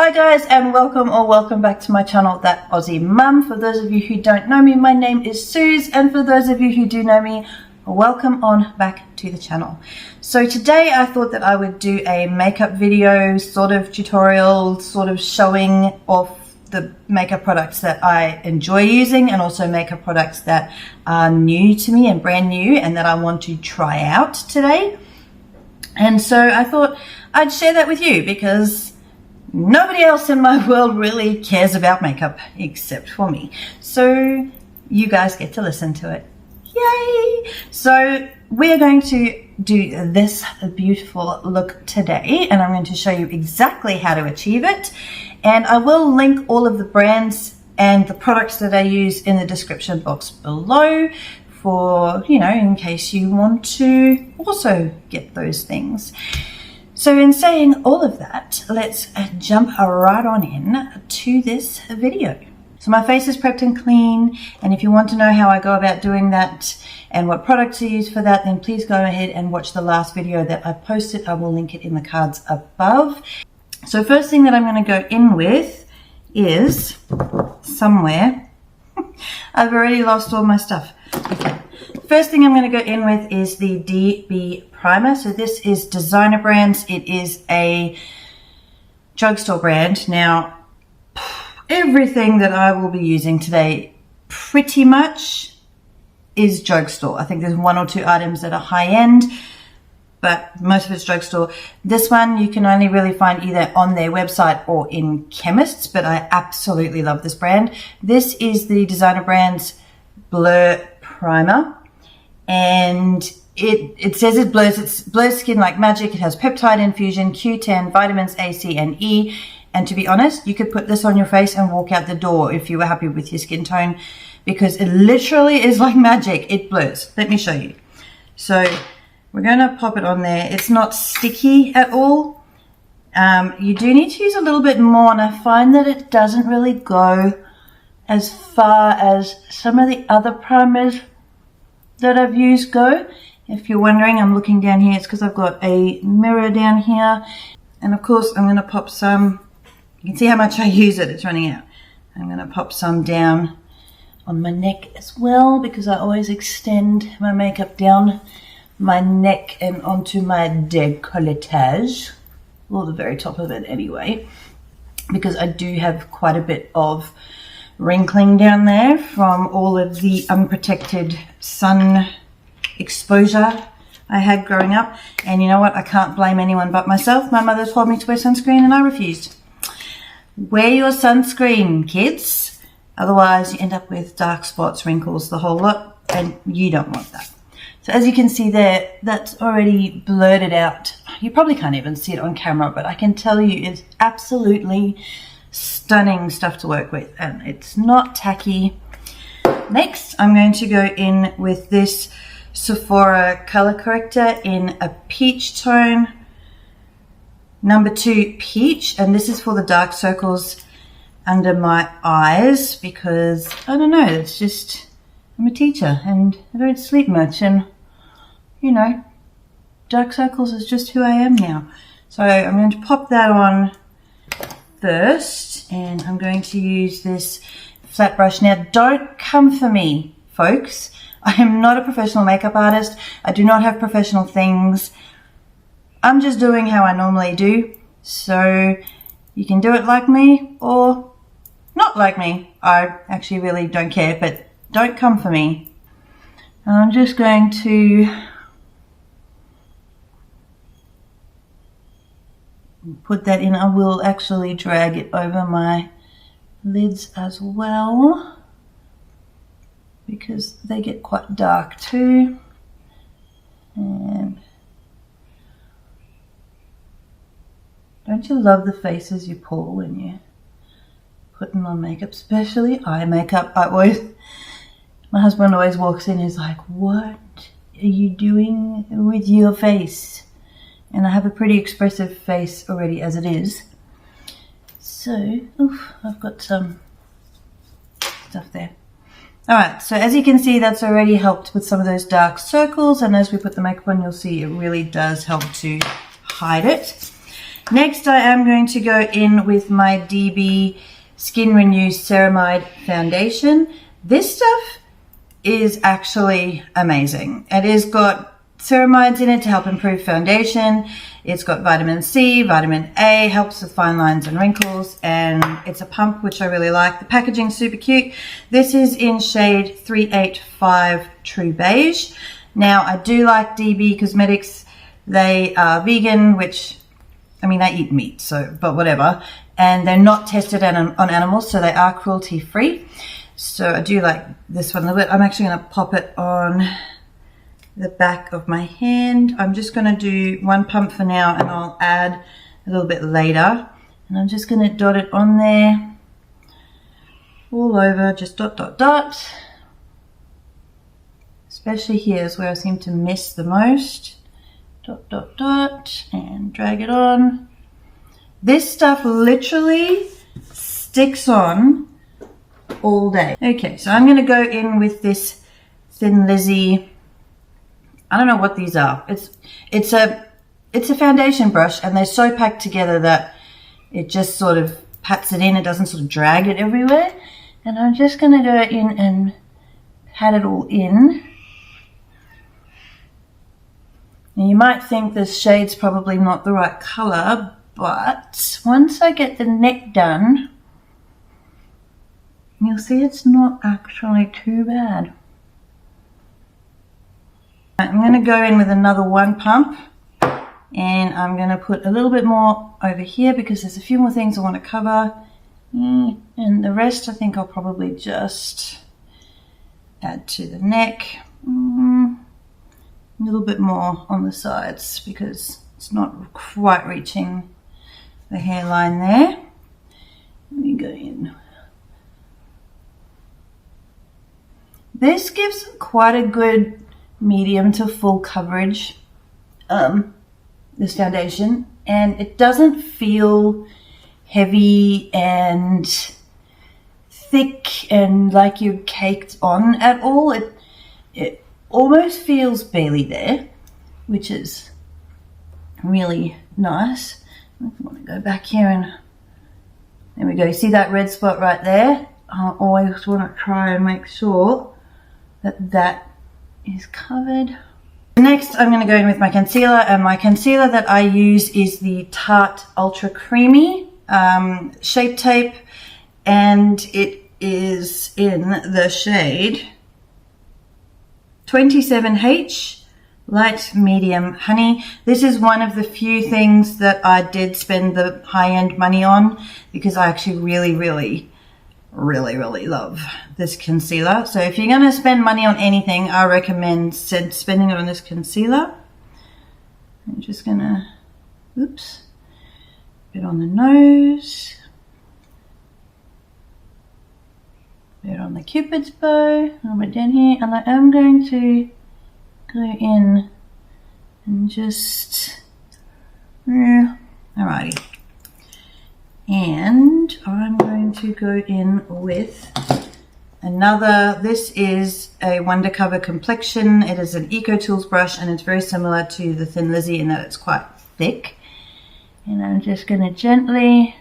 Hi guys, and welcome back to my channel, That Aussie Mum. For those of you who don't know me, my name is Suze, and for those of you who do know me, welcome on back to the channel. So today I thought that I would do a makeup video, sort of tutorial, sort of showing off the makeup products that I enjoy using, and also makeup products that are new to me and brand new and that I want to try out today. And so I thought I'd share that with you because nobody else in my world really cares about makeup except for me. So you guys get to listen to it. Yay! So we're going to do this beautiful look today, and I'm going to show you exactly how to achieve it. And I will link all of the brands and the products that I use in the description box below for, you know, in case you want to also get those things. So in saying all of that, let's jump right on in to this video. So my face is prepped and clean, and if you want to know how I go about doing that and what products I use for that, then please go ahead and watch the last video that I posted. I will link it in the cards above. So first thing that I'm going to go in with is somewhere. I've already lost all my stuff. Okay. First thing I'm going to go in with is the DB primer. So this is Designer Brands. It is a drugstore brand. Now, everything that I will be using today pretty much is drugstore. I think there's one or two items that are high end, but most of it's drugstore. This one you can only really find either on their website or in chemists, but I absolutely love this brand. This is the Designer Brands Blur Primer, and it says it blurs skin like magic. It has peptide infusion, Q10, vitamins A, C, and E. And to be honest, you could put this on your face and walk out the door if you were happy with your skin tone, because it literally is like magic. It blurs. Let me show you. So we're going to pop it on there. It's not sticky at all. You do need to use a little bit more, and I find that it doesn't really go as far as some of the other primers that I've used go. If you're wondering, I'm looking down here. It's because I've got a mirror down here. And of course, I'm going to pop some. You can see how much I use it. It's running out. I'm going to pop some down on my neck as well, because I always extend my makeup down my neck and onto my décolletage, or the very top of it anyway, because I do have quite a bit of wrinkling down there from all of the unprotected sun exposure I had growing up. And you know what? I can't blame anyone but myself. My mother told me to wear sunscreen and I refused. Wear your sunscreen, kids. Otherwise, you end up with dark spots, wrinkles, the whole lot, and you don't want that. So as you can see there, that's already blurted out. You probably can't even see it on camera, but I can tell you it's absolutely stunning stuff to work with, and it's not tacky. Next, I'm going to go in with this Sephora color corrector in a peach tone, number 2 peach, and this is for the dark circles under my eyes, because I don't know, it's just, I'm a teacher and I don't sleep much, and you know, dark circles is just who I am now. So I'm going to pop that on first, and I'm going to use this flat brush. Now, don't come for me, folks. I am not a professional makeup artist. I do not have professional things. I'm just doing how I normally do. So you can do it like me or not like me. I actually really don't care, but don't come for me. I'm just going to put that in. I will actually drag it over my lids as well, because they get quite dark too. And don't you love the faces you pull when you're putting on makeup, especially eye makeup? My husband always walks in and is like, what are you doing with your face? And I have a pretty expressive face already as it is. So, I've got some stuff there. Alright, so as you can see, that's already helped with some of those dark circles, and as we put the makeup on, you'll see it really does help to hide it. Next, I am going to go in with my DB Skin Renew Ceramide Foundation. This stuff is actually amazing. It has got ceramides in it to help improve foundation. It's got vitamin C, vitamin A, helps with fine lines and wrinkles, and it's a pump, which I really like. The packaging's super cute. This is in shade 385 True Beige. Now, I do like DB Cosmetics. They are vegan, which, I mean, I eat meat, so, but whatever. And they're not tested on animals, so they are cruelty-free. So I do like this one a little bit. I'm actually going to pop it on the back of my hand. I'm just going to do one pump for now, and I'll add a little bit later. And I'm just going to dot it on there, all over, just dot, dot, dot. Especially here is where I seem to miss the most. Dot, dot, dot, and drag it on. This stuff literally sticks on all day. Okay, so I'm going to go in with this Thin Lizzy. I don't know what these are. It's a foundation brush, and they're so packed together that it just sort of pats it in. It doesn't sort of drag it everywhere. And I'm just going to go in and pat it all in. And you might think this shade's probably not the right color, but once I get the neck done, you'll see it's not actually too bad. I'm going to go in with another one pump, and I'm going to put a little bit more over here because there's a few more things I want to cover, and the rest I think I'll probably just add to the neck. A little bit more on the sides because it's not quite reaching the hairline there. Let me go in. This gives quite a good medium to full coverage, this foundation, and it doesn't feel heavy and thick and like you're caked on at all. It almost feels barely there, which is really nice. I want to go back here, and there we go. You see that red spot right there? I always want to try and make sure that that is covered. Next, I'm going to go in with my concealer, and my concealer that I use is the Tarte Ultra Creamy Shape Tape, and it is in the shade 27H Light Medium Honey. This is one of the few things that I did spend the high-end money on because I actually really love this concealer. So if you're going to spend money on anything, I recommend spending it on this concealer. I'm just going to, oops, bit on the nose, bit on the Cupid's bow, a little bit down here, and I am going to go in and just, alrighty. And I'm going to go in with another, this is a Wonder Cover Complexion. It is an Eco Tools brush, and it's very similar to the Thin Lizzy in that it's quite thick. And I'm just going to gently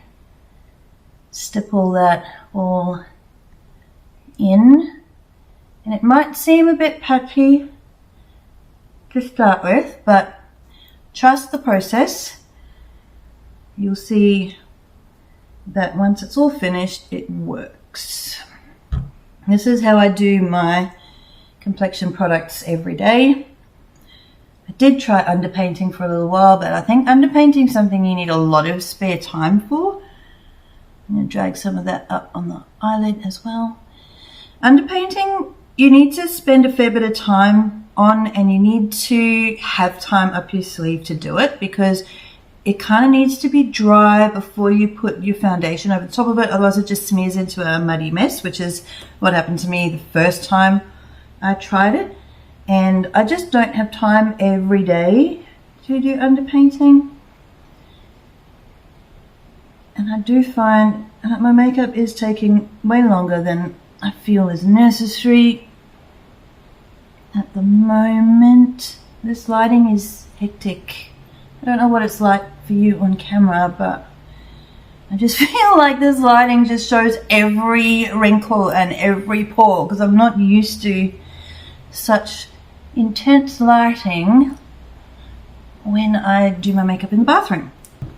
stipple that all in. And it might seem a bit patchy to start with, but trust the process. You'll see that once it's all finished, it works. This is how I do my complexion products every day. I did try underpainting for a little while, but I think underpainting is something you need a lot of spare time for. I'm going to drag some of that up on the eyelid as well. Underpainting, you need to spend a fair bit of time on, and you need to have time up your sleeve to do it because it kind of needs to be dry before you put your foundation over the top of it, otherwise it just smears into a muddy mess, which is what happened to me the first time I tried it. And I just don't have time every day to do underpainting. And I do find that my makeup is taking way longer than I feel is necessary at the moment. This lighting is hectic. I don't know what it's like for you on camera, but I just feel like this lighting just shows every wrinkle and every pore, because I'm not used to such intense lighting when I do my makeup in the bathroom.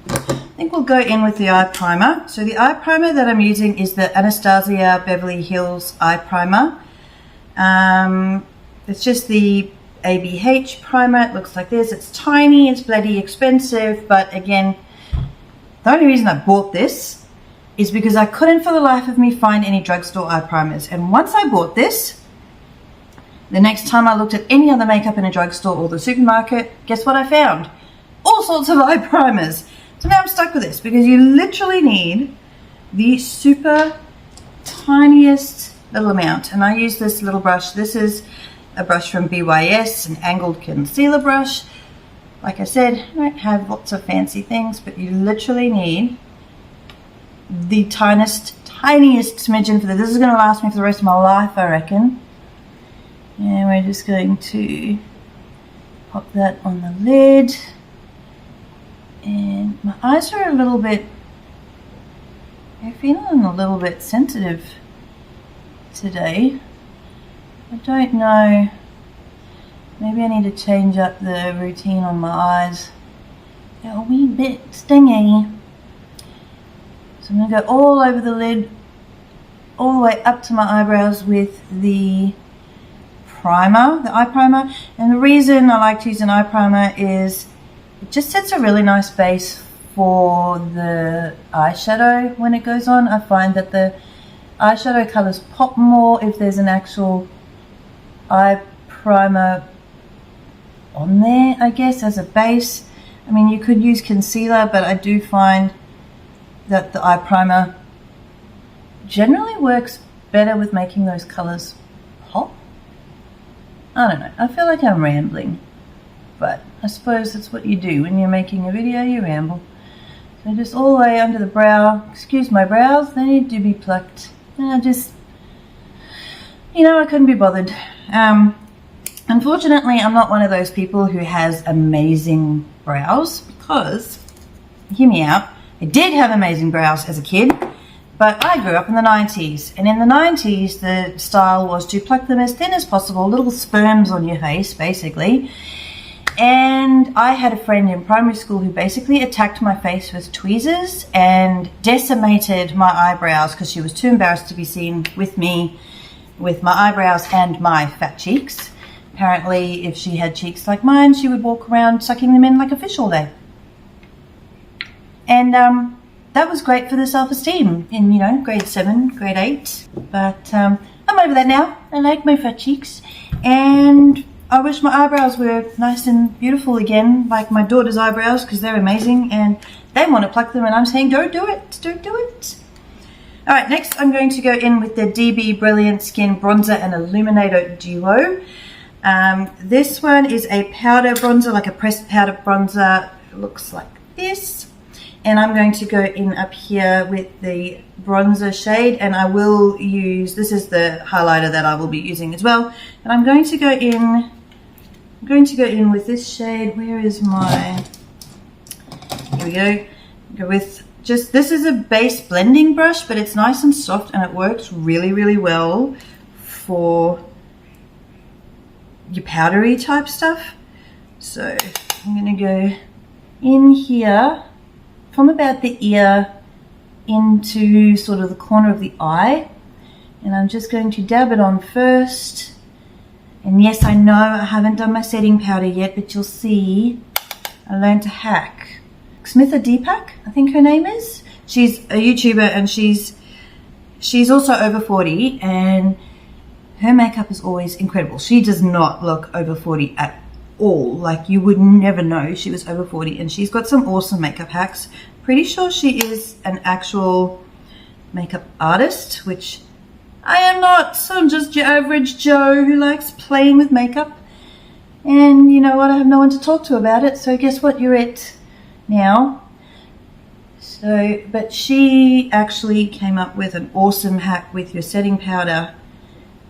I think we'll go in with the eye primer. So the eye primer that I'm using is the Anastasia Beverly Hills eye primer. It's just the ABH primer. It looks like this. It's tiny, it's bloody expensive, but again, the only reason I bought this is because I couldn't for the life of me find any drugstore eye primers. And once I bought this, the next time I looked at any other makeup in a drugstore or the supermarket, guess what I found? All sorts of eye primers. So now I'm stuck with this because you literally need the super tiniest little amount. And I use this little brush. This is a brush from BYS, an angled concealer brush. Like I said, I don't have lots of fancy things, but you literally need the tiniest smidgen for this. This is going to last me for the rest of my life, I reckon. And we're just going to pop that on the lid. And my eyes are a little bit, I'm feeling a little bit sensitive today. I don't know. Maybe I need to change up the routine on my eyes. They're a wee bit stingy. So I'm going to go all over the lid, all the way up to my eyebrows with the primer, the eye primer. And the reason I like to use an eye primer is it just sets a really nice base for the eyeshadow when it goes on. I find that the eyeshadow colors pop more if there's an actual eye primer on there, I guess, as a base. I mean, you could use concealer, but I do find that the eye primer generally works better with making those colors pop. I don't know, I feel like I'm rambling, but I suppose that's what you do when you're making a video, you ramble. So just all the way under the brow. Excuse my brows, they need to be plucked. And I just, you know, I couldn't be bothered. Unfortunately, I'm not one of those people who has amazing brows because, hear me out, I did have amazing brows as a kid, but I grew up in the 90s. And in the 90s, the style was to pluck them as thin as possible, little sperms on your face, basically. And I had a friend in primary school who basically attacked my face with tweezers and decimated my eyebrows because she was too embarrassed to be seen with me with my eyebrows and my fat cheeks. Apparently, if she had cheeks like mine, she would walk around sucking them in like a fish all day. And that was great for the self-esteem in, you know, grade 7, grade 8. But I'm over that now. I like my fat cheeks. And I wish my eyebrows were nice and beautiful again, like my daughter's eyebrows, because they're amazing. And they want to pluck them, and I'm saying, don't do it. Don't do it. All right, next I'm going to go in with the DB Brilliant Skin Bronzer and Illuminator Duo. This one is a powder bronzer, like a pressed powder bronzer. It looks like this. And I'm going to go in up here with the bronzer shade, and I will use, this is the highlighter that I will be using as well. And I'm going to go in with this shade. Where is my, here we go. Go with just, this is a base blending brush, but it's nice and soft and it works really, really well for your powdery type stuff. So I'm going to go in here from about the ear into sort of the corner of the eye, and I'm just going to dab it on first. And yes, I know I haven't done my setting powder yet, but you'll see I learned to hack. Smitha Deepak, I think her name is. She's a YouTuber, and she's also over 40, and her makeup is always incredible. She does not look over 40 at all. Like, you would never know she was over 40, and she's got some awesome makeup hacks. Pretty sure she is an actual makeup artist, which I am not. So I'm just your average Joe who likes playing with makeup. And you know what, I have no one to talk to about it, so guess what, you're it now. So, but she actually came up with an awesome hack with your setting powder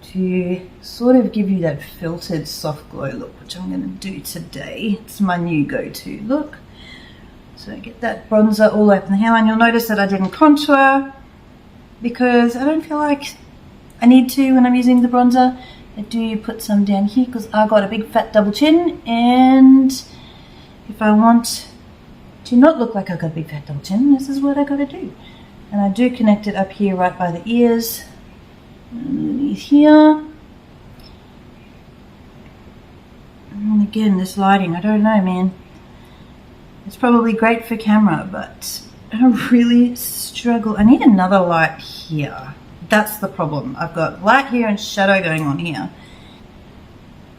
to sort of give you that filtered soft glow look, which I'm going to do today. It's my new go-to look. So get that bronzer all over the hairline. You'll notice that I didn't contour because I don't feel like I need to when I'm using the bronzer. I do put some down here because I got a big fat double chin, and if I want to not look like I've got a big fat double chin, this is what I got to do. And I do connect it up here right by the ears, underneath here. And again, this lighting, I don't know, man. It's probably great for camera, but I really struggle. I need another light here. That's the problem. I've got light here and shadow going on here.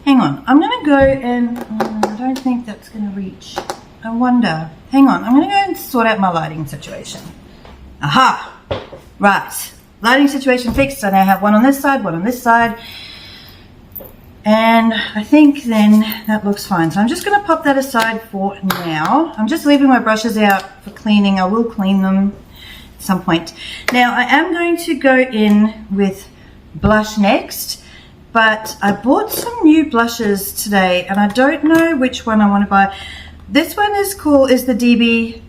Hang on, I'm gonna go and, I don't think that's gonna reach. I wonder, hang on, I'm gonna go and sort out my lighting situation. Aha, right, lighting situation fixed. I now have one on this side, one on this side. And I think then that looks fine. So I'm just gonna pop that aside for now. I'm just leaving my brushes out for cleaning. I will clean them at some point. Now I am going to go in with blush next, but I bought some new blushes today and I don't know which one I want to buy. This one is the DB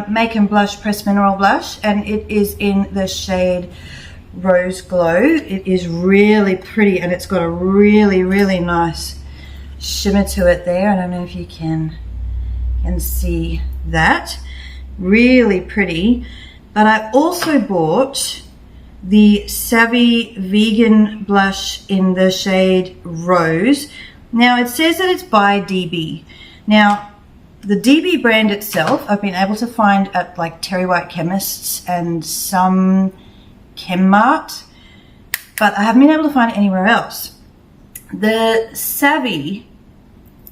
Make and Blush Pressed Mineral Blush, and it is in the shade Rose Glow. It is really pretty and it's got a really, really nice shimmer to it there. I don't know if you can see that. Really pretty. But I also bought the Savvy Vegan Blush in the shade Rose. Now it says that it's by DB. Now the DB brand itself, I've been able to find at like Terry White Chemists and some Chemmart, but I haven't been able to find it anywhere else. The Savvy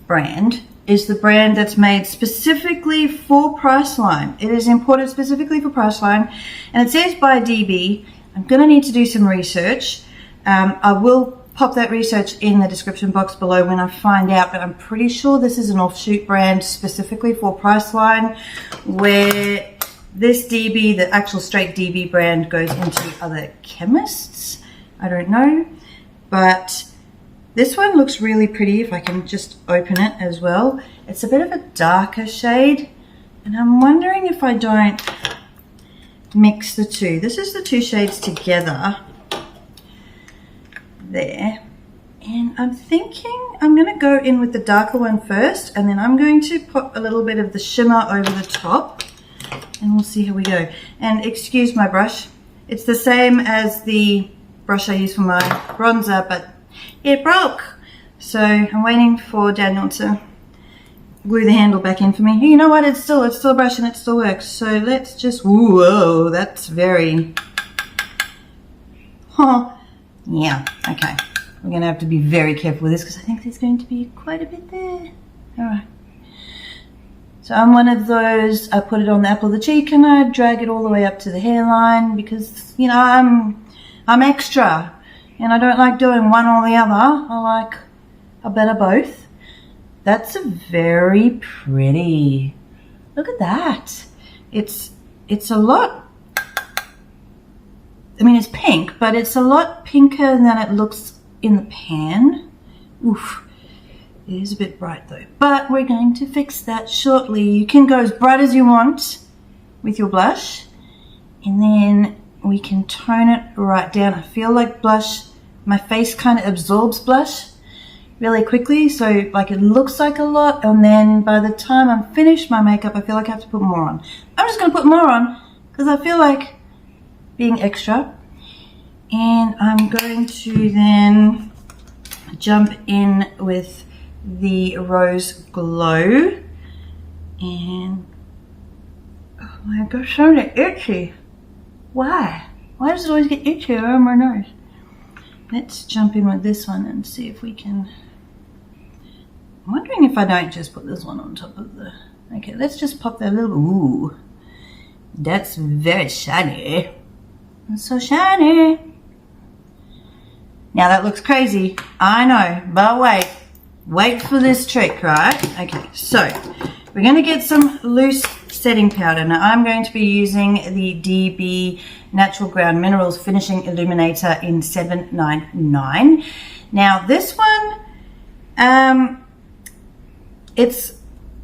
brand is the brand that's made specifically for Priceline. It is imported specifically for Priceline, and it says by DB. I'm going to need to do some research. I will pop that research in the description box below when I find out, but I'm pretty sure this is an offshoot brand specifically for Priceline, where this DB, the actual straight DB brand, goes into other chemists. I don't know, but this one looks really pretty if I can just open it as well. It's a bit of a darker shade, and I'm wondering if I don't mix the two. This is the two shades together there, and I'm thinking I'm going to go in with the darker one first, and then I'm going to pop a little bit of the shimmer over the top, and we'll see how we go. And excuse my brush, it's the same as the brush I use for my bronzer, but it broke, so I'm waiting for Daniel to glue the handle back in for me. You know what, it's still a brush and it still works. So let's just, whoa, that's very, yeah, okay. We're gonna have to be very careful with this because I think there's going to be quite a bit there. All right. So I'm one of those, I put it on the apple of the cheek and I drag it all the way up to the hairline because, you know, I'm extra and I don't like doing one or the other. I like a bit of both. That's a very pretty, look at that. It's a lot, I mean, it's pink, but it's a lot pinker than it looks in the pan. Oof, it is a bit bright though, but we're going to fix that shortly. You can go as bright as you want with your blush, and then we can tone it right down. I feel like blush, my face kind of absorbs blush really quickly, so like it looks like a lot, and then by the time I'm finished my makeup, I feel like I have to put more on. I'm just going to put more on because I feel like being extra. And I'm going to then jump in with the Rose Glow, and oh my gosh, so itchy. Why does it always get itchy around my nose? Let's jump in with this one and see if we can. I'm wondering if I don't just put this one on top of the, okay, let's just pop that little, ooh, that's very shiny. It's so shiny. Now that looks crazy, I know, but wait for this trick, right? Okay, so we're going to get some loose setting powder. Now I'm going to be using the DB Natural Ground Minerals Finishing Illuminator in 799. Now this one, it's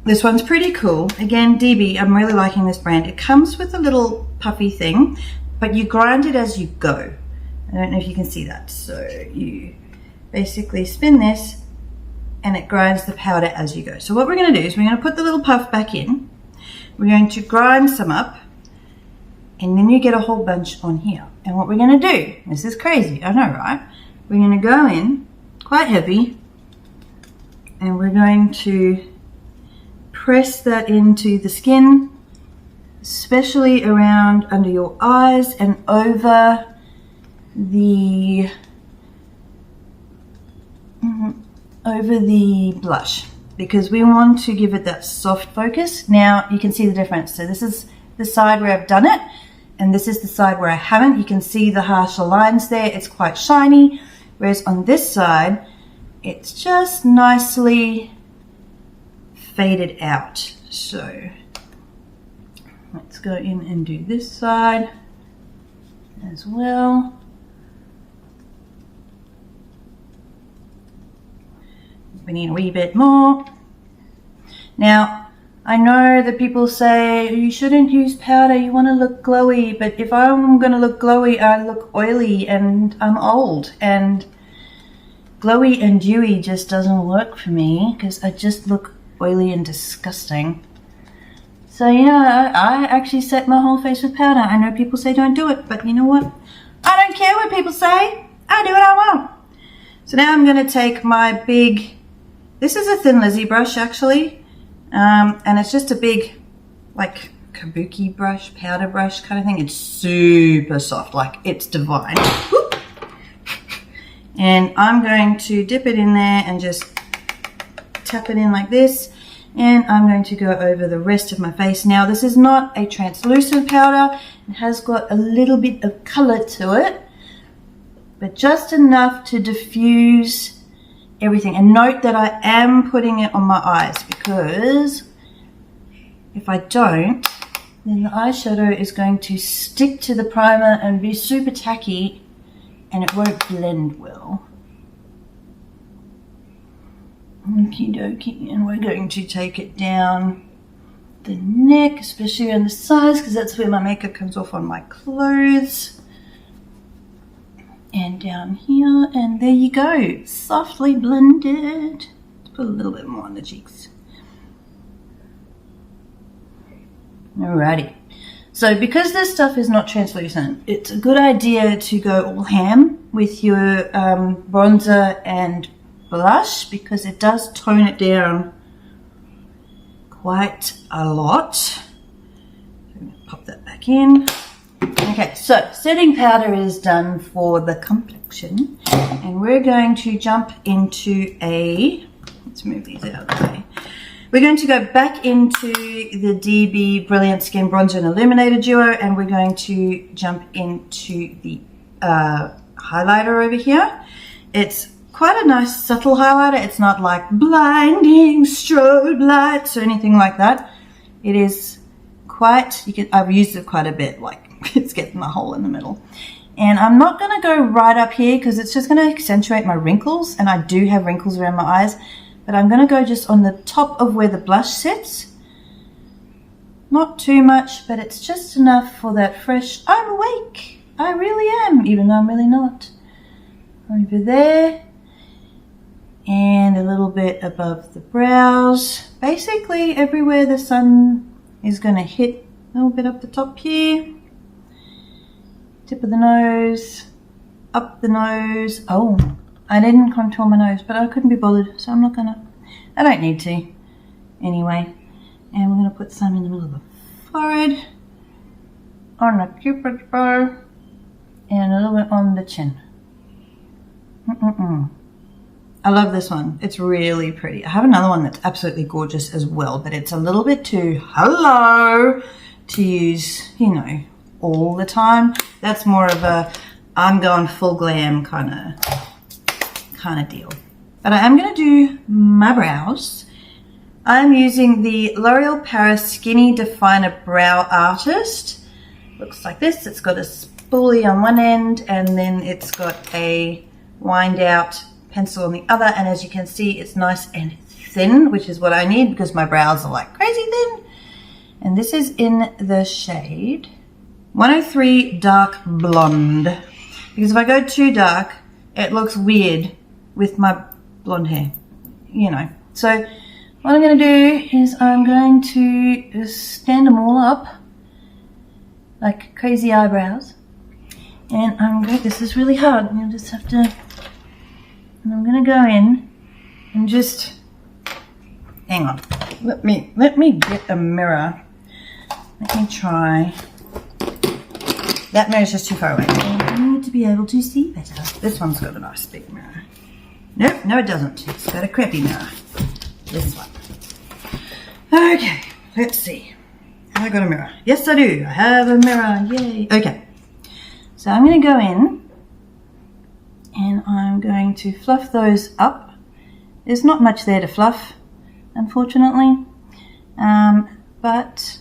This one's pretty cool. Again, DB, I'm really liking this brand. It comes with a little puffy thing, but you grind it as you go. I don't know if you can see that. So you basically spin this and it grinds the powder as you go. So what we're going to do is we're going to put the little puff back in. We're going to grind some up, and then you get a whole bunch on here. And what we're going to do, this is crazy, I know, right? We're going to go in quite heavy, and we're going to press that into the skin, especially around under your eyes and over the blush, because we want to give it that soft focus. Now you can see the difference. So this is the side where I've done it, and this is the side where I haven't. You can see the harsher lines there. It's quite shiny, whereas on this side it's just nicely faded out. So let's go in and do this side as well. We need a wee bit more. Now, I know that people say you shouldn't use powder, you want to look glowy, but if I'm going to look glowy, I look oily and I'm old, and glowy and dewy just doesn't work for me because I just look oily and disgusting. So yeah, I actually set my whole face with powder. I know people say don't do it, but you know what? I don't care what people say. I do what I want. So now I'm going to take my big, this is a Thin Lizzy brush actually, and it's just a big like kabuki brush, powder brush kind of thing. It's super soft, like it's divine. Whoop. And I'm going to dip it in there and just tap it in like this, and I'm going to go over the rest of my face. Now this is not a translucent powder, it has got a little bit of color to it, but just enough to diffuse everything. And note that I am putting it on my eyes, because if I don't, then the eyeshadow is going to stick to the primer and be super tacky, and it won't blend well. Okie dokie, and we're going to take it down the neck, especially around the sides, because that's where my makeup comes off on my clothes. And down here, and there you go, softly blended. Let's put a little bit more on the cheeks. Alrighty, so because this stuff is not translucent, it's a good idea to go all ham with your bronzer and blush, because it does tone it down quite a lot. So I'm going to pop that back in. Okay, so setting powder is done for the complexion, and we're going to jump into a, let's move these out of the way. We're going to go back into the DB Brilliant Skin Bronzer and Illuminator Duo, and we're going to jump into the highlighter over here. It's quite a nice subtle highlighter. It's not like blinding strobe lights or anything like that. It is quite, I've used it quite a bit, like it's getting my hole in the middle. And I'm not going to go right up here because it's just going to accentuate my wrinkles, and I do have wrinkles around my eyes, but I'm going to go just on the top of where the blush sits. Not too much, but it's just enough for that fresh, I'm awake, I really am, even though I'm really not. Over there, and a little bit above the brows, basically everywhere the sun is going to hit. A little bit up the top here, tip of the nose, up the nose. Oh, I didn't contour my nose, but I couldn't be bothered, so I'm not gonna, I don't need to anyway. And we're gonna put some in the middle of the forehead, on the cupid's bow, and a little bit on the chin. I love this one. It's really pretty. I have another one that's absolutely gorgeous as well, but it's a little bit too hello to use, you know, all the time. That's more of a I'm going full glam kind of deal. But I am going to do my brows. I'm using the L'Oreal Paris Skinny Definer Brow Artist. Looks like this. It's got a spoolie on one end, and then it's got a wind out pencil on the other, and as you can see, it's nice and thin, which is what I need because my brows are like crazy thin. And this is in the shade 103 Dark Blonde. Because if I go too dark, it looks weird with my blonde hair, you know. So what I'm going to do is I'm going to stand them all up like crazy eyebrows. And I'm going, this is really hard. You'll just have to, and I'm going to go in and just, hang on. Let me get a mirror. Let me try. That mirror's just too far away. I need to be able to see better. This one's got a nice big mirror. Nope, no it doesn't. It's got a crappy mirror. This one. Okay, let's see. Have I got a mirror? Yes, I do. I have a mirror. Yay. Okay. So I'm going to go in and I'm going to fluff those up. There's not much there to fluff, unfortunately. But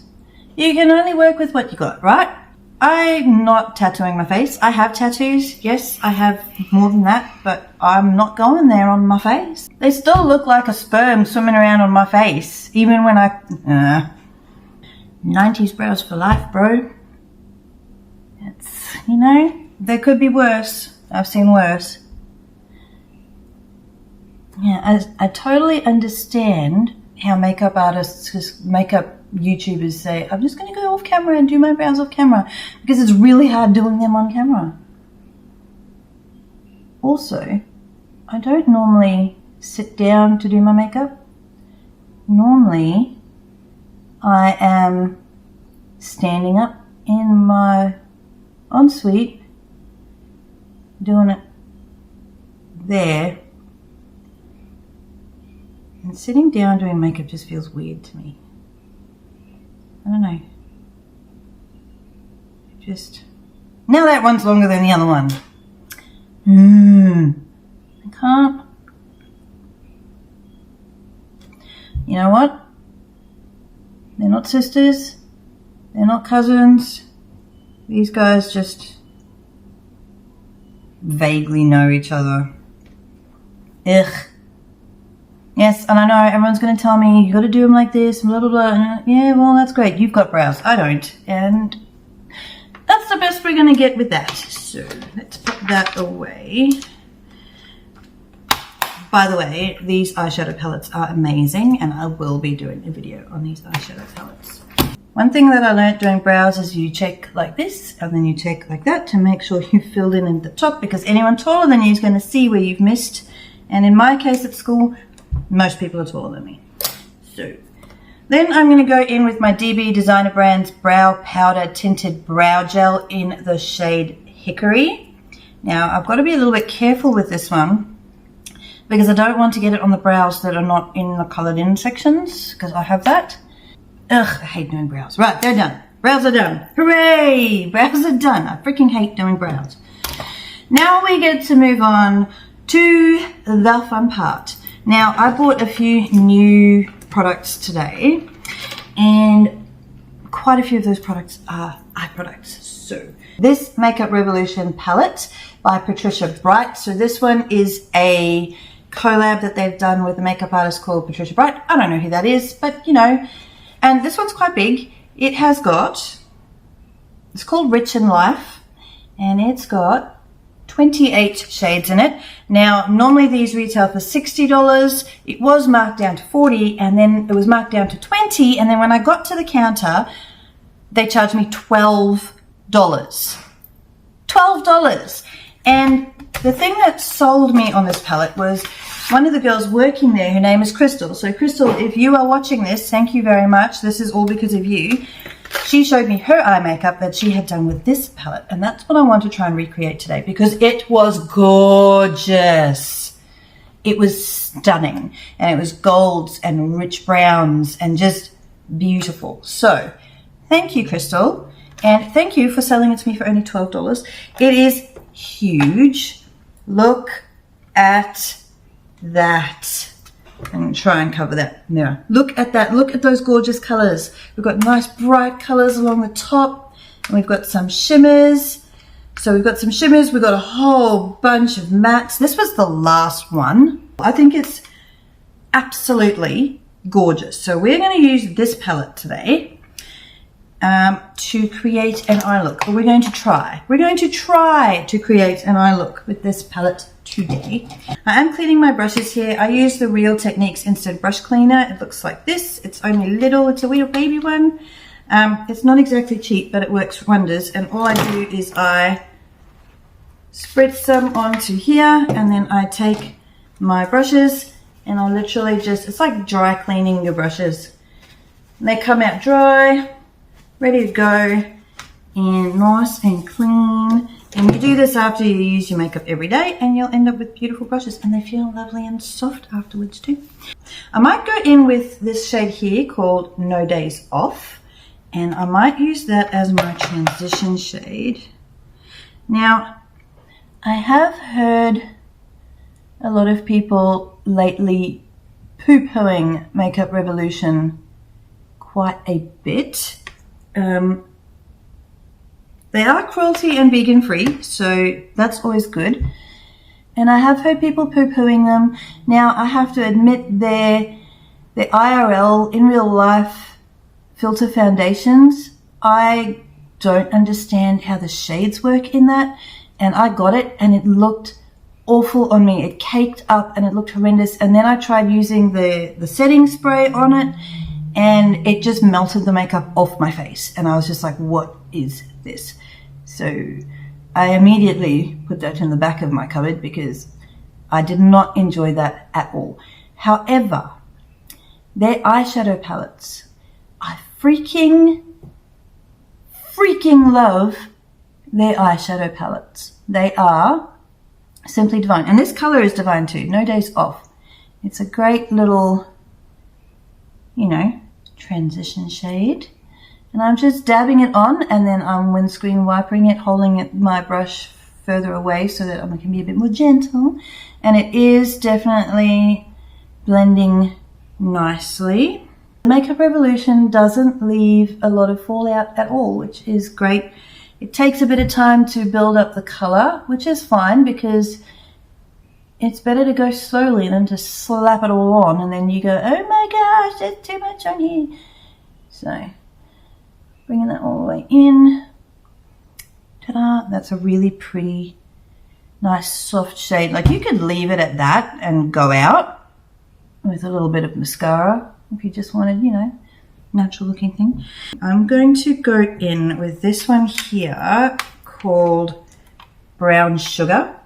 you can only work with what you got, right? I'm not tattooing my face. I have tattoos. Yes, I have more than that, but I'm not going there on my face. They still look like a sperm swimming around on my face, even when I... 90s brows for life, bro. It's, you know, they could be worse. I've seen worse. Yeah, I totally understand how makeup artists, makeup YouTubers say, I'm just going to go off camera and do my brows off camera because it's really hard doing them on camera. Also, I don't normally sit down to do my makeup. Normally, I am standing up in my ensuite doing it there, and sitting down doing makeup just feels weird to me. I don't know. Just now that one's longer than the other one. I can't. You know what? They're not sisters. They're not cousins. These guys just vaguely know each other. Ugh. Yes, and I know everyone's going to tell me, you got to do them like this, blah, blah, blah. And, yeah, well, that's great. You've got brows. I don't. And that's the best we're going to get with that. So let's put that away. By the way, these eyeshadow palettes are amazing, and I will be doing a video on these eyeshadow palettes. One thing that I learned doing brows is you check like this, and then you check like that to make sure you've filled in at the top, because anyone taller than you is going to see where you've missed. And in my case at school, most people are taller than me. So then I'm going to go in with my DB Designer Brands Brow Powder Tinted Brow Gel in the shade Hickory. Now I've got to be a little bit careful with this one because I don't want to get it on the brows that are not in the coloured in sections, because I have that. Ugh, I hate doing brows. Right, they're done. Brows are done. Hooray! Brows are done. I freaking hate doing brows. Now we get to move on to the fun part. Now, I bought a few new products today, and quite a few of those products are eye products. So, this Makeup Revolution palette by Patricia Bright. So, this one is a collab that they've done with a makeup artist called Patricia Bright. I don't know who that is, but you know. And this one's quite big. It has got, it's called Rich in Life, and it's got 28 shades in it. Now, normally these retail for $60. It was marked down to $40, and then it was marked down to $20, and then when I got to the counter, they charged me $12. $12! And the thing that sold me on this palette was one of the girls working there, her name is Crystal. So Crystal, if you are watching this, thank you very much. This is all because of you. She showed me her eye makeup that she had done with this palette, and that's what I want to try and recreate today because it was gorgeous. It was stunning, and it was golds and rich browns and just beautiful. So thank you, Crystal, and thank you for selling it to me for only $12. It is huge. Look at that. I'm going to try and cover that mirror. Look at that. Look at those gorgeous colors. We've got nice bright colors along the top, and we've got some shimmers. So we've got some shimmers. We've got a whole bunch of mattes. This was the last one. I think it's absolutely gorgeous. So we're going to use this palette today to create an eye look. Or we're going to try to create an eye look with this palette today. I am cleaning my brushes here. I use the Real Techniques Instant Brush Cleaner. It looks like this. It's only little. It's a little baby one. It's not exactly cheap, but it works wonders. And all I do is I spritz some onto here, and then I take my brushes and I literally just, it's like dry cleaning your brushes. And they come out dry, ready to go, and nice and clean. And you do this after you use your makeup every day, and you'll end up with beautiful brushes, and they feel lovely and soft afterwards too. I might go in with this shade here called No Days Off, and I might use that as my transition shade. Now, I have heard a lot of people lately poo-pooing Makeup Revolution quite a bit. They are cruelty and vegan free, so that's always good. And I have heard people poo-pooing them. Now, I have to admit the IRL, in real life, filter foundations, I don't understand how the shades work in that. And I got it and it looked awful on me. It caked up and it looked horrendous. And then I tried using the setting spray on it, and it just melted the makeup off my face. And I was just like, what is this? So I immediately put that in the back of my cupboard because I did not enjoy that at all. However, their eyeshadow palettes, I freaking love their eyeshadow palettes. They are simply divine. And this color is divine too, No Days Off. It's a great little, you know, transition shade. And I'm just dabbing it on, and then I'm windscreen wiping it, holding my brush further away so that I can be a bit more gentle. And it is definitely blending nicely. Makeup Revolution doesn't leave a lot of fallout at all, which is great. It takes a bit of time to build up the color, which is fine because it's better to go slowly than to slap it all on and then you go, oh my gosh, there's too much on here. So, bringing that all the way in. Ta-da! That's a really pretty, nice soft shade. Like, you could leave it at that and go out with a little bit of mascara if you just wanted, you know, natural looking thing. I'm going to go in with this one here called Brown Sugar.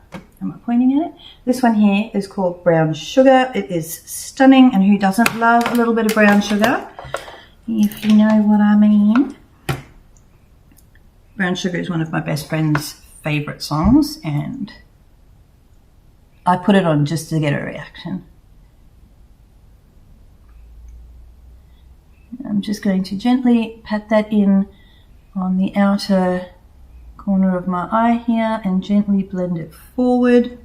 Am I pointing at it? This one here is called Brown Sugar. It is stunning, and who doesn't love a little bit of brown sugar, if you know what I mean. Brown Sugar is one of my best friend's favorite songs, and I put it on just to get a reaction. I'm just going to gently pat that in on the outer corner of my eye here and gently blend it forward.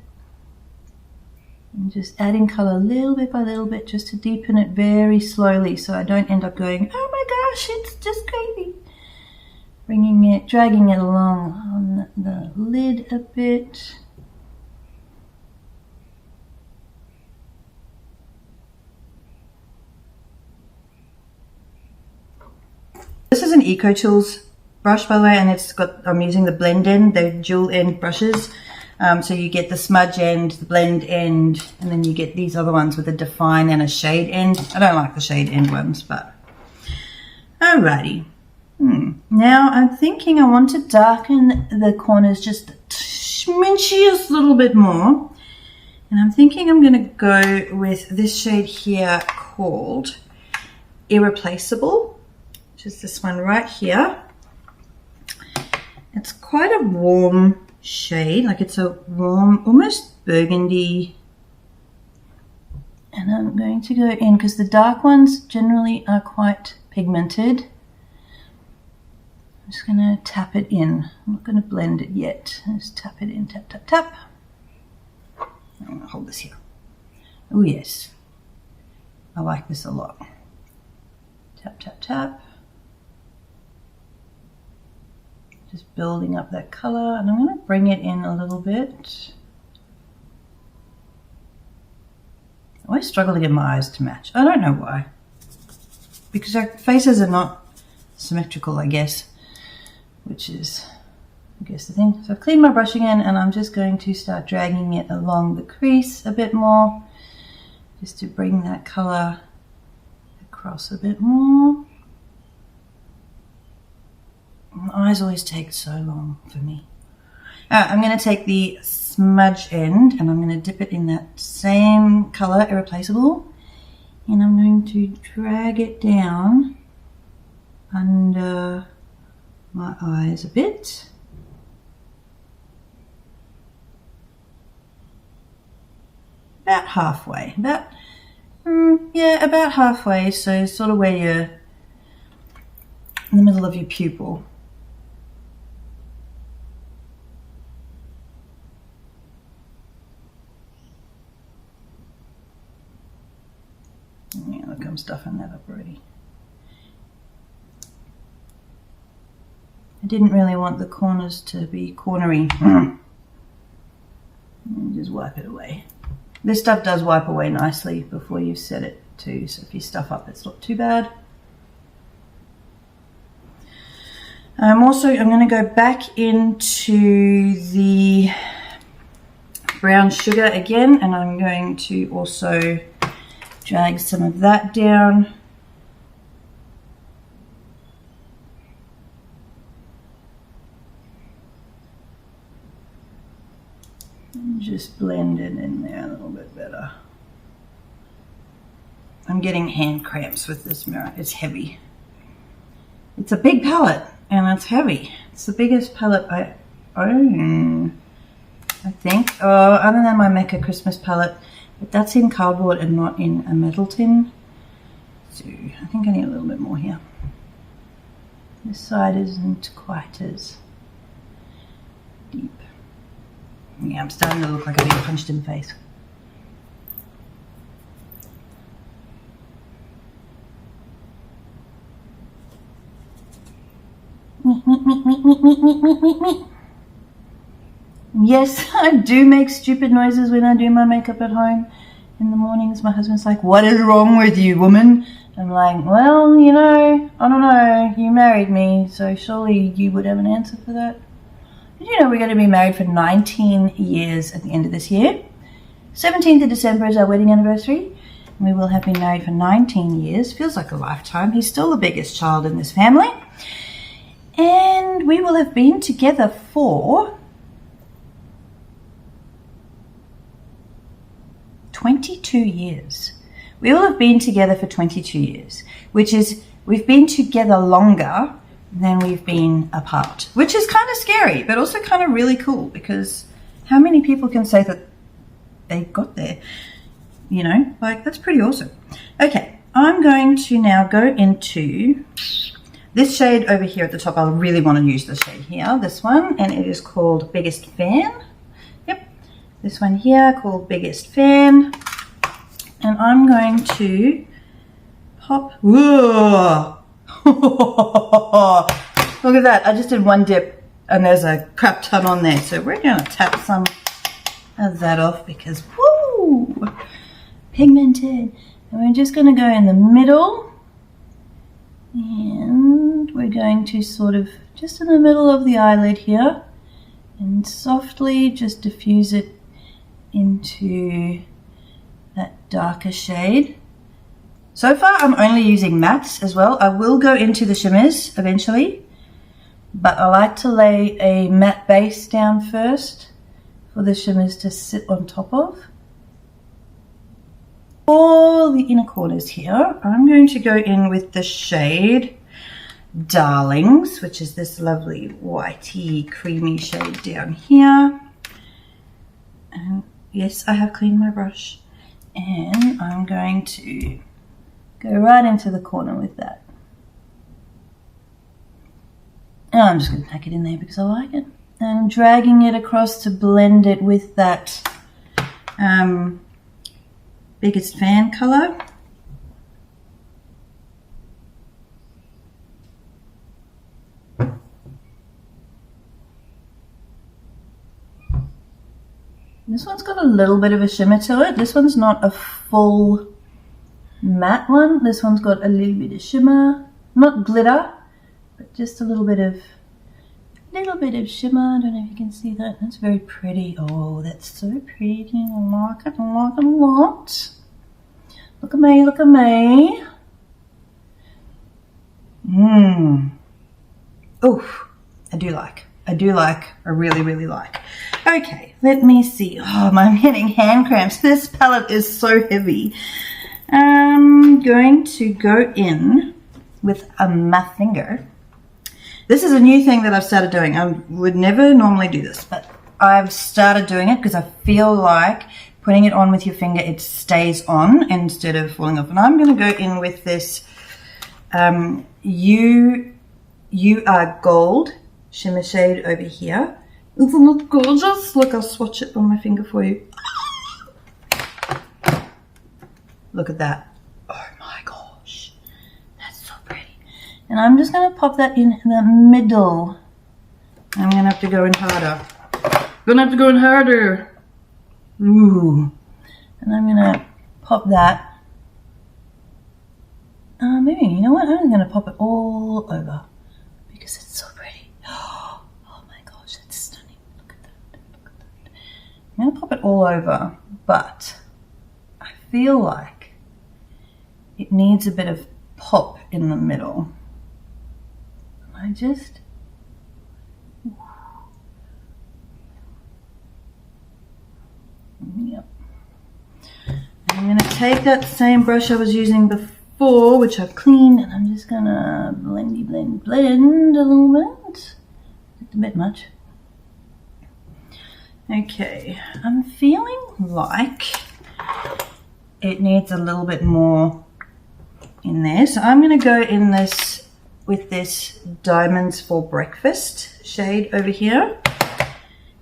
And just adding color little bit by little bit just to deepen it very slowly so I don't end up going, oh my gosh, it's just crazy. Bringing it, dragging it along on the lid a bit. This is an EcoTools brush, by the way, and it's got, I'm using the blend end, they're dual end brushes. So you get the smudge end, the blend end, and then you get these other ones with a define and a shade end. I don't like the shade end ones, but alrighty. Now I'm thinking I want to darken the corners just a smidgiest little bit more. And I'm thinking I'm going to go with this shade here called Irreplaceable, which is this one right here. It's quite a warm shade, like it's a warm, almost burgundy. And I'm going to go in, because the dark ones generally are quite pigmented. I'm just going to tap it in. I'm not going to blend it yet. Just tap it in, tap, tap, tap. I'm going to hold this here. Oh yes, I like this a lot. Tap, tap, tap. Just building up that color, and I'm going to bring it in a little bit. always struggle to get my eyes to match. I don't know why. Because our faces are not symmetrical, I guess. Which is, I guess, the thing. So I've cleaned my brush again, and I'm just going to start dragging it along the crease a bit more. Just to bring that colour across a bit more. My eyes always take so long for me. I'm going to take the smudge end and I'm going to dip it in that same colour, Irreplaceable, and I'm going to drag it down under my eyes a bit. About halfway, about halfway, so sort of where you're in the middle of your pupil. Yeah, look, I'm stuffing that up already. I didn't really want the corners to be cornery. Just wipe it away. This stuff does wipe away nicely before you set it too, so if you stuff up, it's not too bad. I'm going to go back into the brown sugar again, and I'm going to also drag some of that down. And just blend it in there a little bit better. I'm getting hand cramps with this mirror. It's heavy. It's a big palette and it's heavy. It's the biggest palette I own, I think. Oh, other than my Mecca Christmas palette. But that's in cardboard and not in a metal tin. So I think I need a little bit more here. This side isn't quite as deep. Yeah, I'm starting to look like I'm being punched in the face. Yes, I do make stupid noises when I do my makeup at home in the mornings. My husband's like, "What is wrong with you, woman?" I'm like, "Well, you know, I don't know. You married me, so surely you would have an answer for that." Did you know we're going to be married for 19 years at the end of this year? 17th of December is our wedding anniversary. We will have been married for 19 years. Feels like a lifetime. He's still the biggest child in this family. And we will have been together for 22 years. We will have been together for 22 years, which is, we've been together longer than we've been apart, which is kind of scary, but also kind of really cool, because how many people can say that they got there? You know, like, that's pretty awesome. Okay, I'm going to now go into this shade over here at the top. I really want to use this shade here, this one, and it is called Biggest Fan. Yep, this one here called Biggest Fan. And I'm going to pop, whoa. Look at that, I just did one dip and there's a crap ton on there. So we're going to tap some of that off because, woo, pigmented. And we're just going to go in the middle, and we're going to sort of just in the middle of the eyelid here and softly just diffuse it into that darker shade. So far I'm only using mattes as well. I will go into the shimmers eventually, but I like to lay a matte base down first for the shimmers to sit on top of. For the inner corners here, I'm going to go in with the shade Darlings, which is this lovely whitey creamy shade down here. And yes, I have cleaned my brush, and I'm going to go right into the corner with that. And I'm just going to pack it in there because I like it. And I'm dragging it across to blend it with that Biggest Fan color. This one's got a little bit of a shimmer to it. This one's not a full matte one. This one's got a little bit of shimmer, not glitter, but just a little bit of shimmer. I don't know if you can see that. That's very pretty. Oh, that's so pretty. I like it a lot. Look at me, look at me. Oof, I do like, I really like. Okay, let me see. Oh, I'm getting hand cramps. This palette is so heavy. I'm going to go in with my finger. This is a new thing that I've started doing. I would never normally do this, but I've started doing it because I feel like putting it on with your finger, it stays on instead of falling off. And I'm going to go in with this You Are Gold shimmer shade over here. Isn't it gorgeous? Look, I'll swatch it on my finger for you. Look at that. Oh my gosh. That's so pretty. And I'm just going to pop that in the middle. I'm going to have to go in harder. Ooh. And I'm going to pop that. Maybe, you know what? I'm going to pop it all over because it's so pretty. Oh my gosh, that's stunning. Look at that. I'm going to pop it all over, but I feel like it needs a bit of pop in the middle. I just... Yep. I'm going to take that same brush I was using before, which I've cleaned, and I'm just going to blend a little bit. It's a bit much. Okay, I'm feeling like it needs a little bit more in there. So I'm going to go in this with this Diamonds for Breakfast shade over here.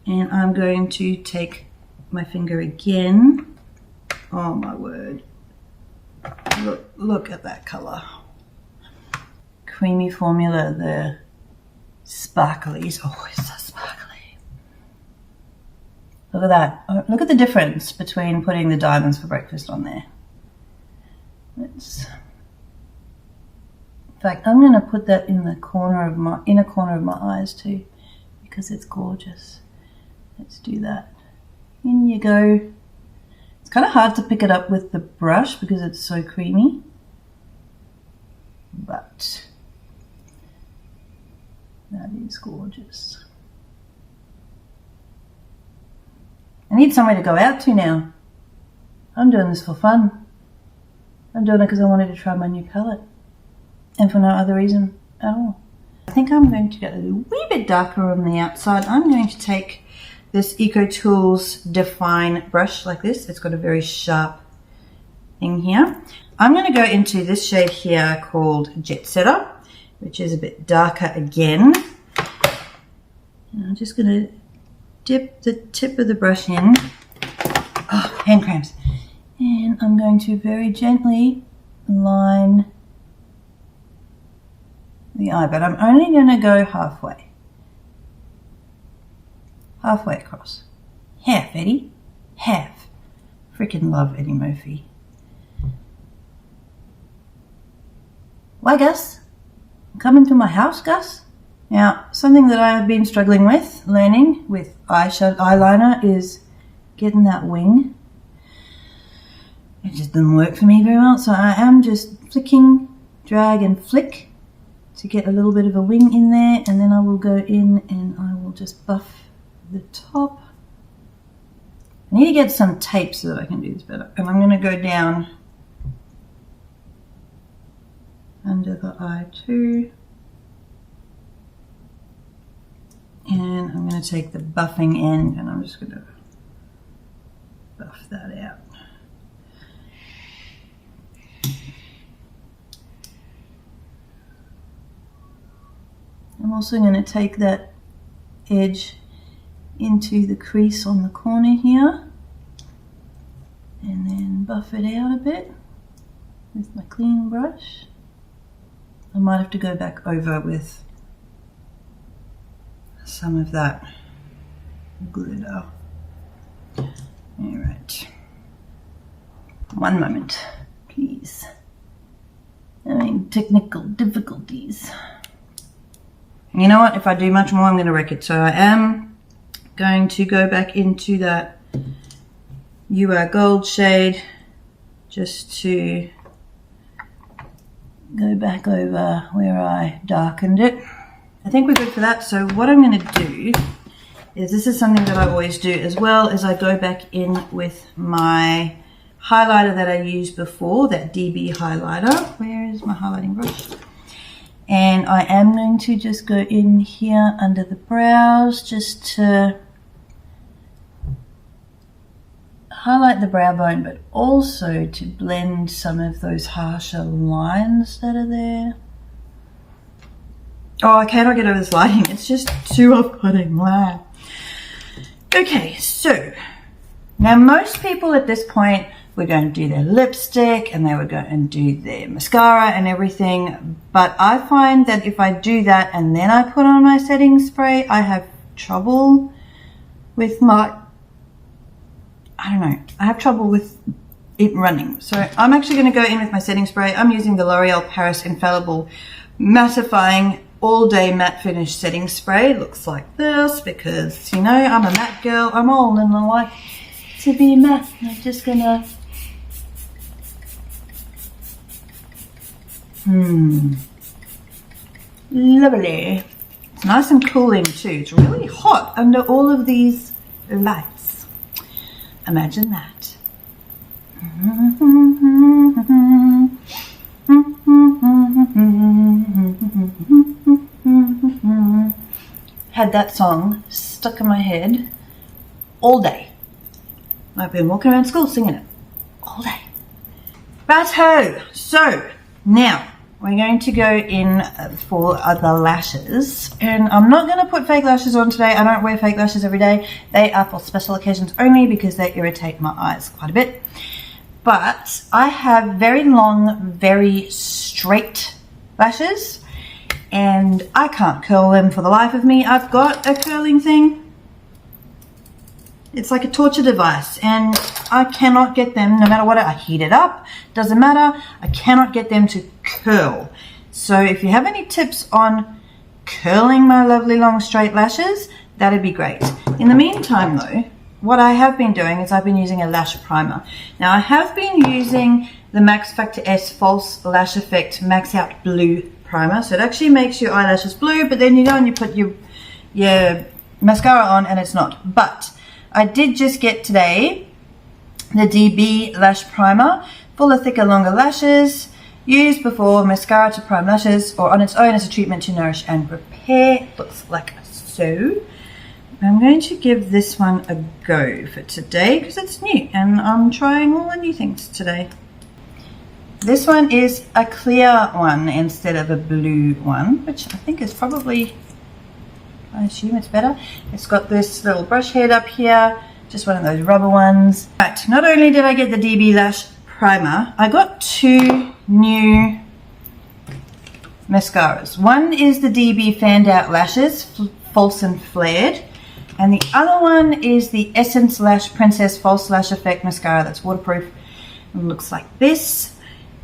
And I'm going to take my finger again. Oh my word. Look at that color. Creamy formula, the sparklies. Oh, it's so sparkly. Look at that. Oh, look at the difference between putting the Diamonds for Breakfast on there. In fact, I'm going to put that in the corner of my inner corner of my eyes too, because it's gorgeous. Let's do that. In you go. It's kind of hard to pick it up with the brush because it's so creamy, but that is gorgeous. I need somewhere to go out to now. I'm doing this for fun. I'm doing it because I wanted to try my new palette and for no other reason at all. I think I'm going to get a wee bit darker on the outside. I'm going to take this EcoTools Define brush like this. It's got a very sharp thing here. I'm going to go into this shade here called Jet Setter, which is a bit darker again. And I'm just going to dip the tip of the brush in. Oh, hand cramps. And I'm going to very gently line the eye, but I'm only going to go halfway. Halfway across. Half, Eddie. Half. Freaking love Eddie Murphy. Why, Gus? Come into my house, Gus? Now, something that I have been struggling with, learning with eyeliner, is getting that wing. It just didn't work for me very well, so I am just flicking, drag and flick to get a little bit of a wing in there, and then I will go in and I will just buff the top. I need to get some tape so that I can do this better. And I'm going to go down under the eye too. And I'm going to take the buffing end and I'm just going to buff that out. I'm also going to take that edge into the crease on the corner here and then buff it out a bit with my clean brush. I might have to go back over with some of that glitter. All right. One moment, please. Having technical difficulties. You know what? If I do much more, I'm going to wreck it. So I am going to go back into that You Are Gold shade just to go back over where I darkened it. I think we're good for that. So what I'm going to do is, this is something that I always do as well, is I go back in with my highlighter that I used before, that DB highlighter. Where is my highlighting brush? And I am going to just go in here under the brows just to highlight the brow bone, but also to blend some of those harsher lines that are there. Oh, I cannot get over this lighting. It's just too off-putting. Wow. Okay, so now most people at this point were going to do their lipstick and they were going to do their mascara and everything. But I find that if I do that and then I put on my setting spray, I have trouble with my, I don't know, I have trouble with it running. So I'm actually going to go in with my setting spray. I'm using the L'Oreal Paris Infallible Mattifying All Day Matte Finish Setting Spray. It looks like this because, you know, I'm a matte girl. I'm old and I like to be matte. I'm just going to... Lovely. It's nice and cooling too. It's really hot under all of these lights. Imagine that. Had that song stuck in my head all day. I've been walking around school singing it all day. Righto. So now we're going to go in for the lashes, and I'm not going to put fake lashes on today. I don't wear fake lashes every day. They are for special occasions only because they irritate my eyes quite a bit. But I have very long, very straight lashes, and I can't curl them for the life of me. I've got a curling thing. It's like a torture device, and I cannot get them, no matter what I heat it up, doesn't matter, I cannot get them to curl. So if you have any tips on curling my lovely long straight lashes, that'd be great. In the meantime though, what I have been doing is I've been using a lash primer. Now I have been using the Max Factor S False Lash Effect Max Out Blue Primer. So it actually makes your eyelashes blue, but then you go and you put your mascara on and it's not. But I did just get today the DB Lash Primer, fuller, thicker, longer lashes, used before mascara to prime lashes or on its own as a treatment to nourish and repair. Looks like so. I'm going to give this one a go for today because it's new and I'm trying all the new things today. This one is a clear one instead of a blue one, which I think is probably, I assume it's better. It's got this little brush head up here, just one of those rubber ones. Right, not only did I get the DB Lash Primer, I got two new mascaras. One is the DB Fanned Out Lashes, False and Flared, and the other one is the Essence Lash Princess False Lash Effect Mascara that's waterproof and looks like this.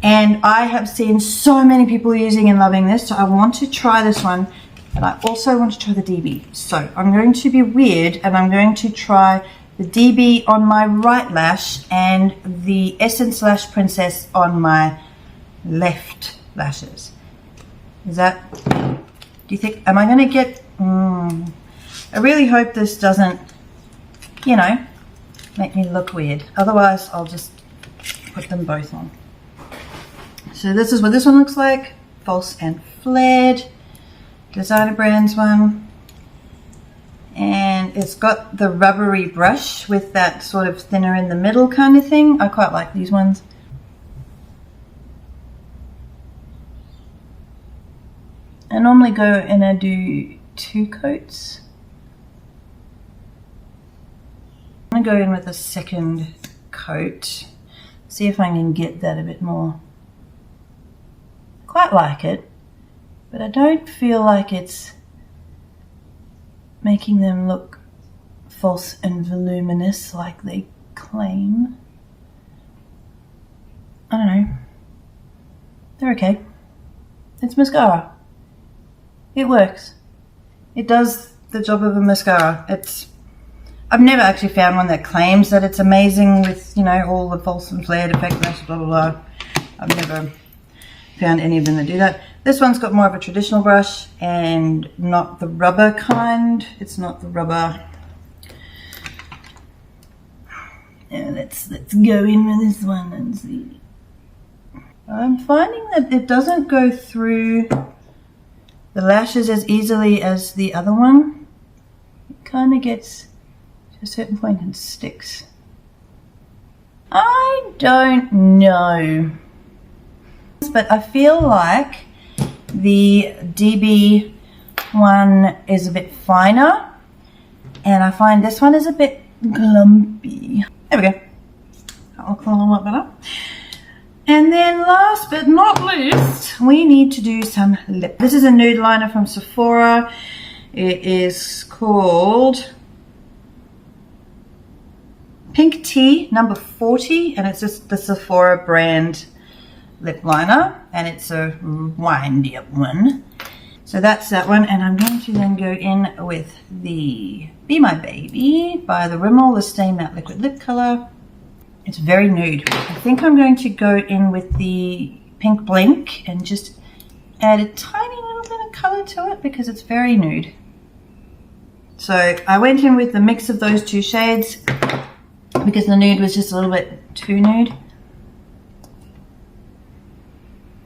And I have seen so many people using and loving this, so I want to try this one. But I also want to try the DB. So I'm going to be weird and I'm going to try the DB on my right lash and the Essence Lash Princess on my left lashes. Is that, do you think, am I going to get, I really hope this doesn't, you know, make me look weird. Otherwise, I'll just put them both on. So this is what this one looks like, False and Flared. Designer Brands one, and it's got the rubbery brush with that sort of thinner in the middle kind of thing. I quite like these ones. I normally go and I do 2 coats. I'm gonna go in with a second coat, see if I can get that a bit more. Quite like it. But I don't feel like it's making them look false and voluminous like they claim. I don't know. They're okay. It's mascara. It works. It does the job of a mascara. I've never actually found one that claims that it's amazing with, you know, all the false and flared effect, blah, blah, blah. I've never found any of them that do that. This one's got more of a traditional brush and not the rubber kind. It's not the rubber. Yeah, let's go in with this one and see. I'm finding that it doesn't go through the lashes as easily as the other one. It kind of gets to a certain point and sticks. I don't know, but I feel like the DB one is a bit finer, and I find this one is a bit clumpy. There we go. That looks a lot better. And then last but not least, we need to do some lip. This is a nude liner from Sephora. It is called Pink Tea number 40, and it's just the Sephora brand lip liner, and it's a windy up one. So that's that one, and I'm going to then go in with the Be My Baby by the Rimmel London Stay Matte Liquid Lip Color. It's very nude. I think I'm going to go in with the Pink Blink and just add a tiny little bit of color to it because it's very nude. So I went in with the mix of those two shades because the nude was just a little bit too nude.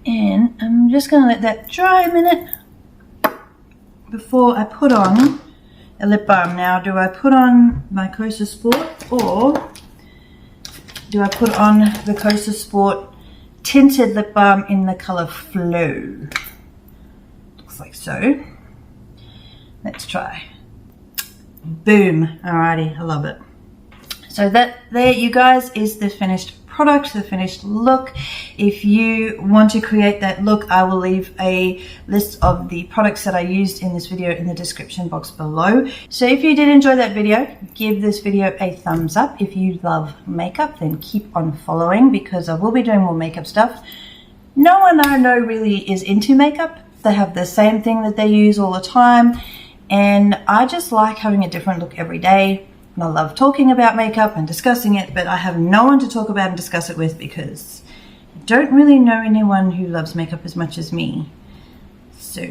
And I'm just going to let that dry a minute before I put on a lip balm. Now, do I put on my Kosasport or do I put on the Kosasport tinted lip balm in the color Flow? Looks like so. Let's try. Boom. Alrighty, I love it. So that there, you guys, is the finished product, the finished look. If you want to create that look, I will leave a list of the products that I used in this video in the description box below. So if you did enjoy that video, give this video a thumbs up. If you love makeup, then keep on following because I will be doing more makeup stuff. No one I know really is into makeup. They have the same thing that they use all the time, and I just like having a different look every day. And I love talking about makeup and discussing it, but I have no one to talk about and discuss it with because I don't really know anyone who loves makeup as much as me. So,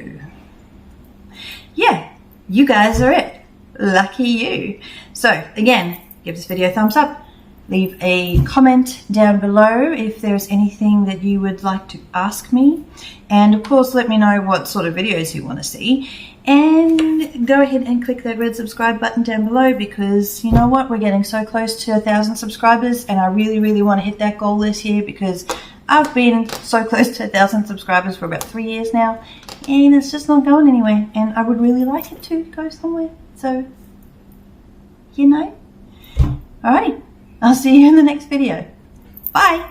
yeah, you guys are it. Lucky you. So, again, give this video a thumbs up. Leave a comment down below if there's anything that you would like to ask me. And, of course, let me know what sort of videos you want to see. And go ahead and click that red subscribe button down below because you know what, we're getting so close to 1,000 subscribers and I really want to hit that goal this year because I've been so close to 1,000 subscribers for about 3 years now and it's just not going anywhere, and I would really like it to go somewhere. So, you know. Alright, I'll see you in the next video. Bye!